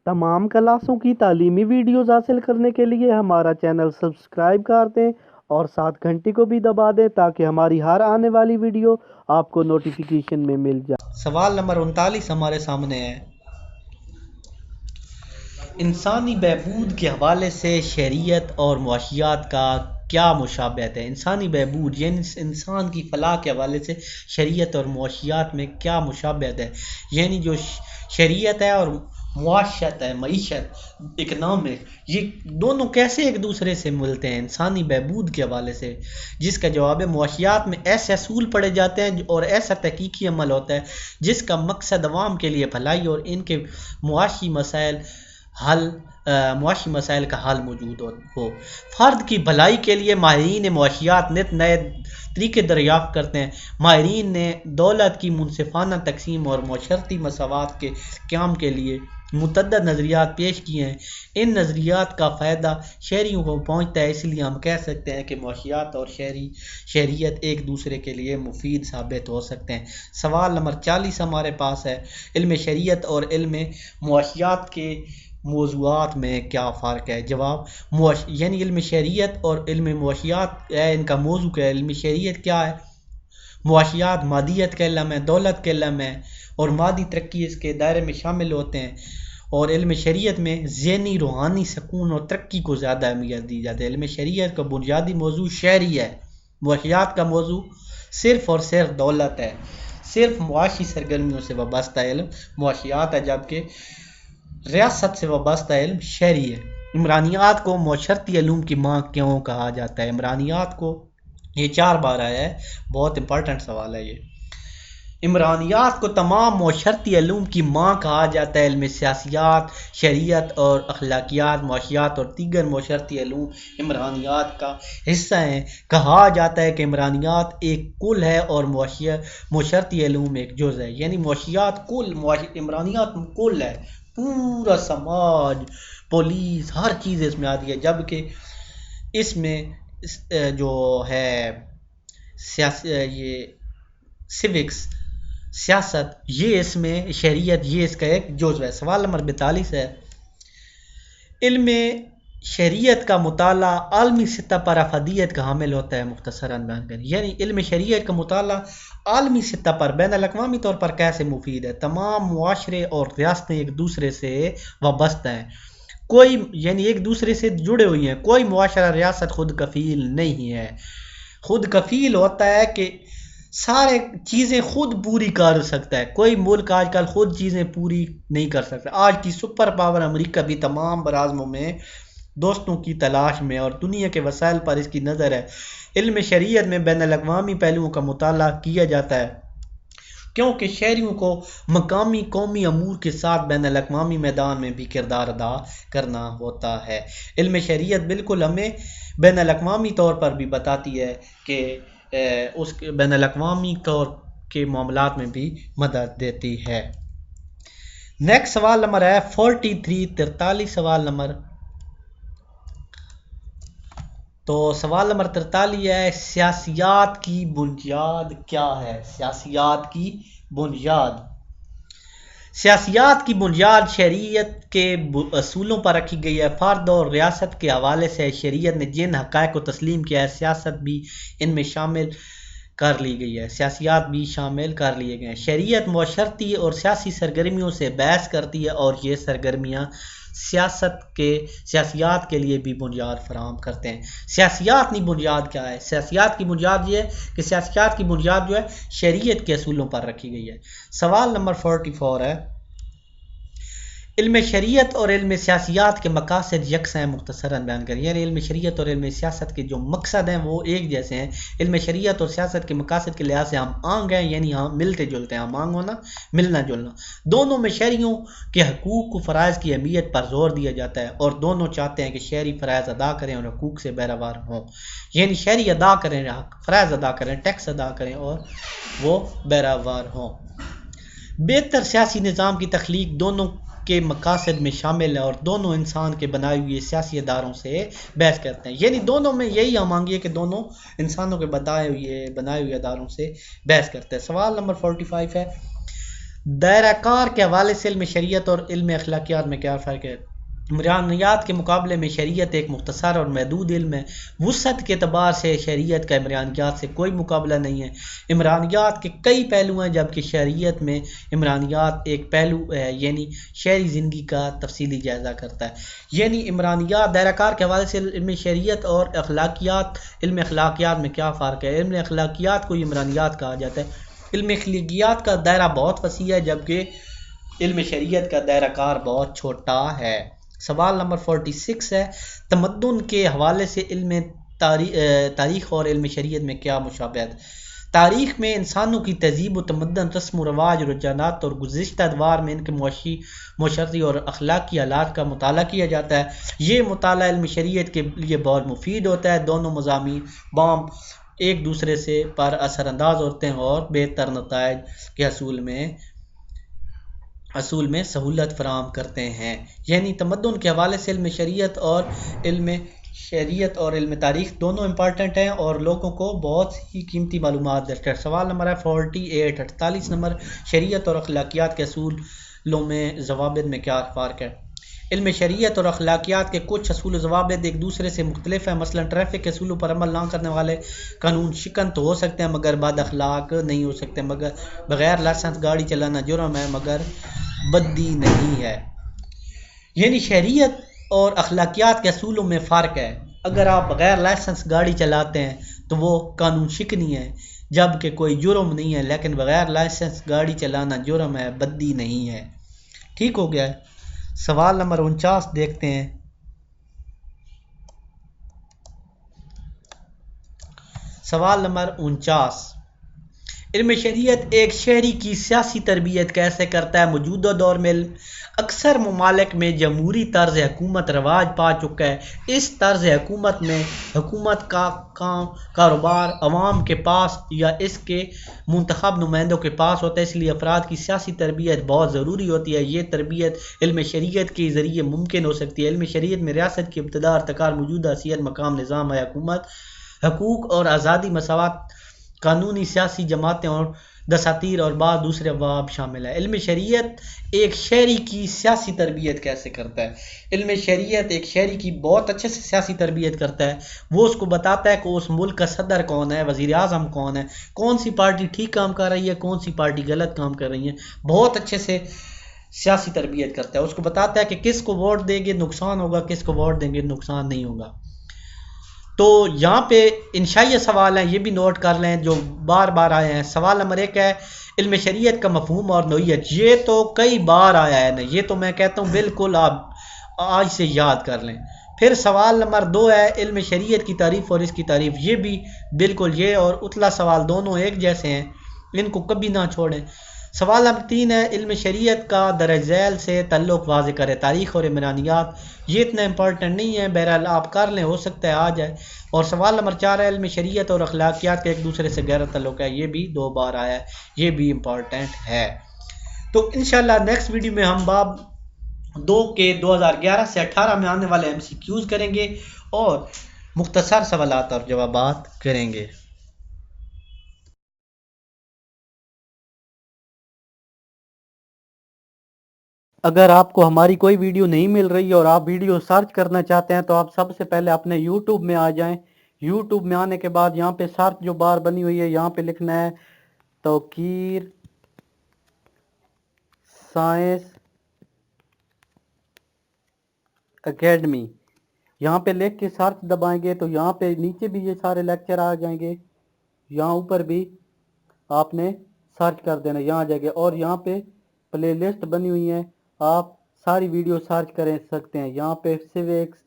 تمام کلاسوں کی تعلیمی ویڈیوز حاصل کرنے کے لیے ہمارا چینل سبسکرائب کر دیں اور ساتھ گھنٹی کو بھی دبا دیں تاکہ ہماری ہر آنے والی ویڈیو آپ کو نوٹیفیکیشن میں مل جائے۔ سوال نمبر 39 ہمارے سامنے ہے۔ انسانی بہبود کے حوالے سے شریعت اور معاشیات کا کیا مشابہت ہے؟ انسانی بہبود یعنی انسان کی فلاح کے حوالے سے شریعت اور معاشیات میں کیا مشابہت ہے؟ یعنی جو شریعت ہے اور معاشیت ہے، معیشت، اکنامک، یہ دونوں کیسے ایک دوسرے سے ملتے ہیں انسانی بہبود کے حوالے سے؟ جس کا جواب ہے معاشیات میں ایسے اصول پڑھے جاتے ہیں اور ایسا تحقیقی عمل ہوتا ہے جس کا مقصد عوام کے لیے بھلائی اور ان کے معاشی مسائل کا حل موجود ہو۔ فرد کی بھلائی کے لیے ماہرین معاشیات نت نئے طریقے دریافت کرتے ہیں۔ ماہرین نے دولت کی منصفانہ تقسیم اور معاشرتی مساوات کے قیام کے لیے متعدد نظریات پیش کیے ہیں۔ ان نظریات کا فائدہ شہریوں کو پہنچتا ہے، اس لیے ہم کہہ سکتے ہیں کہ معاشیات اور شہریت ایک دوسرے کے لیے مفید ثابت ہو سکتے ہیں۔ سوال نمبر 40 ہمارے پاس ہے۔ علم شریعت اور علم معاشیات کے موضوعات میں کیا فرق ہے؟ جواب، یعنی علم شریعت اور علم معاشیات ہے، ان کا موضوع کیا ہے؟ علم شریعت کیا ہے؟ معاشیات مادیت کا علم ہے، دولت کا علم ہے اور مادی ترقی اس کے دائرے میں شامل ہوتے ہیں، اور علم شریعت میں ذہنی روحانی سکون اور ترقی کو زیادہ اہمیت دی جاتی ہے۔ علم شریعت کا بنیادی موضوع شہری ہے، معاشیات کا موضوع صرف اور صرف دولت ہے، صرف معاشی سرگرمیوں سے وابستہ علم معاشیات ہے، جبکہ ریاست سے وابستہ علم شہری ہے۔ عمرانیات کو معاشرتی علوم کی ماں کیوں کہا جاتا ہے؟ عمرانیات کو یہ 4 بار آیا ہے، بہت امپورٹنٹ سوال ہے یہ۔ عمرانیات کو تمام معاشرتی علوم کی ماں کہا جاتا ہے۔ علم سیاسیات، شریعت اور اخلاقیات، معاشیات اور دیگر معاشرتی علوم عمرانیات کا حصہ ہیں۔ کہا جاتا ہے کہ عمرانیات ایک کل ہے اور معاشرتی علوم ایک جز ہے، یعنی معاشیات کل، عمرانیات کل ہے، پورا سماج، پولیس، ہر چیز اس میں آتی ہے، جبکہ اس میں جو ہے یہ سیوکس، سیاست، یہ اس میں شریعت، یہ اس کا ایک جزو ہے۔ سوال نمبر 42 ہے۔ علم شریعت کا مطالعہ عالمی سطح پر افادیت کا حامل ہوتا ہے، مختصراً بیان کریں۔ یعنی علم شریعت کا مطالعہ عالمی سطح پر بین الاقوامی طور پر کیسے مفید ہے؟ تمام معاشرے اور ریاستیں ایک دوسرے سے وابستہ ہیں، یعنی ایک دوسرے سے جڑے ہوئی ہیں، کوئی معاشرہ ریاست خود کفیل نہیں ہے۔ خود کفیل ہوتا ہے کہ سارے چیزیں خود پوری کر سکتا ہے، کوئی ملک آج کل خود چیزیں پوری نہیں کر سکتا۔ آج کی سپر پاور امریکہ بھی تمام برعظموں میں دوستوں کی تلاش میں اور دنیا کے وسائل پر اس کی نظر ہے۔ علم شریعت میں بین الاقوامی پہلوؤں کا مطالعہ کیا جاتا ہے کیونکہ شہریوں کو مقامی قومی امور کے ساتھ بین الاقوامی میدان میں بھی کردار ادا کرنا ہوتا ہے۔ علم شریعت بالکل ہمیں بین الاقوامی طور پر بھی بتاتی ہے کہ اس بین الاقوامی طور کے معاملات میں بھی مدد دیتی ہے۔ نیکسٹ سوال نمبر ہے 43، 43 سوال نمبر۔ تو سوال نمبر 43 ہے، سیاسیات کی بنیاد کیا ہے؟ سیاسیات کی بنیاد، سیاسیات کی بنیاد شریعت کے اصولوں پر رکھی گئی ہے۔ فرد اور ریاست کے حوالے سے شریعت نے جن حقائق کو تسلیم کیا ہے، سیاست بھی ان میں شامل کر لی گئی ہے، سیاسیات بھی شامل کر لیے گئے ہیں۔ شریعت معاشرتی اور سیاسی سرگرمیوں سے بحث کرتی ہے اور یہ سرگرمیاں سیاسیات کے لیے بھی بنیاد فراہم کرتے ہیں۔ سیاسیات کی بنیاد کیا ہے؟ سیاسیات کی بنیاد یہ ہے کہ سیاسیات کی بنیاد جو ہے شریعت کے اصولوں پر رکھی گئی ہے۔ سوال نمبر 44 ہے، علم شریعت اور علم سیاسیات کے مقاصد یکساں ہیں، مختصراً بیان کریں۔ یعنی علم شریعت اور علم سیاست کے جو مقصد ہیں وہ ایک جیسے ہیں۔ علم شریعت اور سیاست کے مقاصد کے لحاظ سے ہم آنگ ہیں، یعنی ہم ملتے جلتے ہیں، ہم آنگ ہونا، ملنا جلنا۔ دونوں میں شہریوں کے حقوق و فرائض کی اہمیت پر زور دیا جاتا ہے اور دونوں چاہتے ہیں کہ شہری فرائض ادا کریں اور حقوق سے بہرہوار ہوں، یعنی شہری ادا کریں، فرائض ادا کریں، ٹیکس ادا کریں اور وہ بہرہوار ہوں۔ بہتر سیاسی نظام کی تخلیق دونوں کے مقاصد میں شامل ہے اور دونوں انسان کے بنائے ہوئے سیاسی اداروں سے بحث کرتے ہیں، یعنی دونوں میں یہی ہم مانگیے کہ دونوں انسانوں کے بنائے ہوئے اداروں سے بحث کرتے ہیں۔ سوال نمبر 45 ہے، دائرہ کار کے حوالے سے علم شریعت اور علم اخلاقیات میں کیا فرق ہے؟ عمرانیات کے مقابلے میں شریعت ایک مختصر اور محدود علم ہے۔ وسعت کے اعتبار سے شریعت کا عمرانیات سے کوئی مقابلہ نہیں ہے۔ عمرانیات کے کئی پہلو ہیں جبکہ شریعت میں عمرانیات ایک پہلو ہے، یعنی شہری زندگی کا تفصیلی جائزہ کرتا ہے۔ یعنی عمرانیات دائرہ کار کے حوالے سے علم شریعت اور اخلاقیات، علم اخلاقیات میں کیا فرق ہے؟ علم اخلاقیات کو عمرانیات کہا جاتا ہے۔ علم اخلاقیات کا دائرہ بہت وسیع ہے جبکہ علم شریعت کا دائرہ کار بہت چھوٹا ہے۔ سوال نمبر 46 ہے، تمدن کے حوالے سے علم تاریخ اور علم شریعت میں کیا مشابہت؟ تاریخ میں انسانوں کی تہذیب و تمدن، رسم و رواج، رجحانات اور گزشتہ ادوار میں ان کے معاشرتی اور اخلاقی حالات کا مطالعہ کیا جاتا ہے۔ یہ مطالعہ علم شریعت کے لیے بہت مفید ہوتا ہے۔ دونوں مضامین بام ایک دوسرے سے پر اثر انداز ہوتے ہیں اور بہتر نتائج کے حصول میں سہولت فراہم کرتے ہیں۔ یعنی تمدن کے حوالے سے علم شریعت اور علم تاریخ دونوں امپارٹنٹ ہیں اور لوگوں کو بہت ہی قیمتی معلومات دیتے ہیں۔ سوال نمبر ہے 48 نمبر، شریعت اور اخلاقیات کے اصولوں میں ضوابط میں کیا فرق ہے؟ علم شریعت اور اخلاقیات کے کچھ اصول و ضوابط ایک دوسرے سے مختلف ہیں۔ مثلا ٹریفک کے اصولوں پر عمل نہ کرنے والے قانون شکن تو ہو سکتے ہیں مگر بد اخلاق نہیں ہو سکتے۔ مگر بغیر لائسنس گاڑی چلانا جرم ہے مگر بدی نہیں ہے۔ یعنی شریعت اور اخلاقیات کے اصولوں میں فرق ہے۔ اگر آپ بغیر لائسنس گاڑی چلاتے ہیں تو وہ قانون شکنی ہے جبکہ کوئی جرم نہیں ہے، لیکن بغیر لائسنس گاڑی چلانا جرم ہے، بدی نہیں ہے۔ ٹھیک ہو گیا ہے۔ سوال نمبر 49 دیکھتے ہیں۔ سوال نمبر 49، علم شریعت ایک شہری کی سیاسی تربیت کیسے کرتا ہے؟ موجودہ دور میں اکثر ممالک میں جمہوری طرز حکومت رواج پا چکا ہے۔ اس طرز حکومت میں حکومت کا کاروبار عوام کے پاس یا اس کے منتخب نمائندوں کے پاس ہوتا ہے، اس لیے افراد کی سیاسی تربیت بہت ضروری ہوتی ہے۔ یہ تربیت علم شریعت کے ذریعے ممکن ہو سکتی ہے۔ علم شریعت میں ریاست کی ابتدا ارتقاء، موجودہ حیثیت، مقام، نظام حکومت، حقوق اور آزادی، مساوات، قانونی سیاسی جماعتیں اور دساتیر اور بعض دوسرے ابواب شامل ہیں۔ علم شریعت ایک شہری کی سیاسی تربیت کیسے کرتا ہے؟ علم شریعت ایک شہری کی بہت اچھے سے سیاسی تربیت کرتا ہے۔ وہ اس کو بتاتا ہے کہ اس ملک کا صدر کون ہے، وزیر اعظم کون ہے، کون سی پارٹی ٹھیک کام کر رہی ہے، کون سی پارٹی غلط کام کر رہی ہے۔ بہت اچھے سے سیاسی تربیت کرتا ہے۔ اس کو بتاتا ہے کہ کس کو ووٹ دیں گے نقصان ہوگا، کس کو ووٹ دیں گے نقصان نہیں ہوگا۔ تو یہاں پہ انشائیہ سوال ہیں، یہ بھی نوٹ کر لیں جو بار بار آئے ہیں۔ سوال نمبر 1 ہے علم شریعت کا مفہوم اور نوعیت۔ یہ تو کئی بار آیا ہے نا، یہ تو میں کہتا ہوں بالکل آپ آج سے یاد کر لیں۔ پھر سوال نمبر 2 ہے علم شریعت کی تعریف اور اس کی تعریف۔ یہ بھی بالکل، یہ اور اتلا سوال دونوں ایک جیسے ہیں، ان کو کبھی نہ چھوڑیں۔ سوال نمبر 3 ہے علم شریعت کا درج ذیل سے تعلق واضح کرے۔ تاریخ اور عمرانیات یہ اتنا امپورٹنٹ نہیں ہے، بہرحال آپ کر لیں، ہو سکتا ہے آ جائے۔ اور سوال نمبر 4 ہے علم شریعت اور اخلاقیات کا ایک دوسرے سے گہرا تعلق ہے۔ یہ بھی 2 بار آیا ہے، یہ بھی امپورٹنٹ ہے۔ تو انشاءاللہ نیکسٹ ویڈیو میں ہم باب 2 کے 2011 سے 18 میں آنے والے MCQs کریں گے اور مختصر سوالات اور جوابات کریں گے۔ اگر آپ کو ہماری کوئی ویڈیو نہیں مل رہی اور آپ ویڈیو سرچ کرنا چاہتے ہیں تو آپ سب سے پہلے اپنے یوٹیوب میں آ جائیں۔ یوٹیوب میں آنے کے بعد یہاں پہ سرچ جو بار بنی ہوئی ہے یہاں پہ لکھنا ہے توقیر سائنس اکیڈمی۔ یہاں پہ لکھ کے سرچ دبائیں گے تو یہاں پہ نیچے بھی یہ سارے لیکچر آ جائیں گے، یہاں اوپر بھی آپ نے سرچ کر دینا، یہاں آ جائے گے اور یہاں پہ پلے لسٹ بنی ہوئی ہے، آپ ساری ویڈیو سرچ کر سکتے ہیں۔ یہاں پہ سیوکس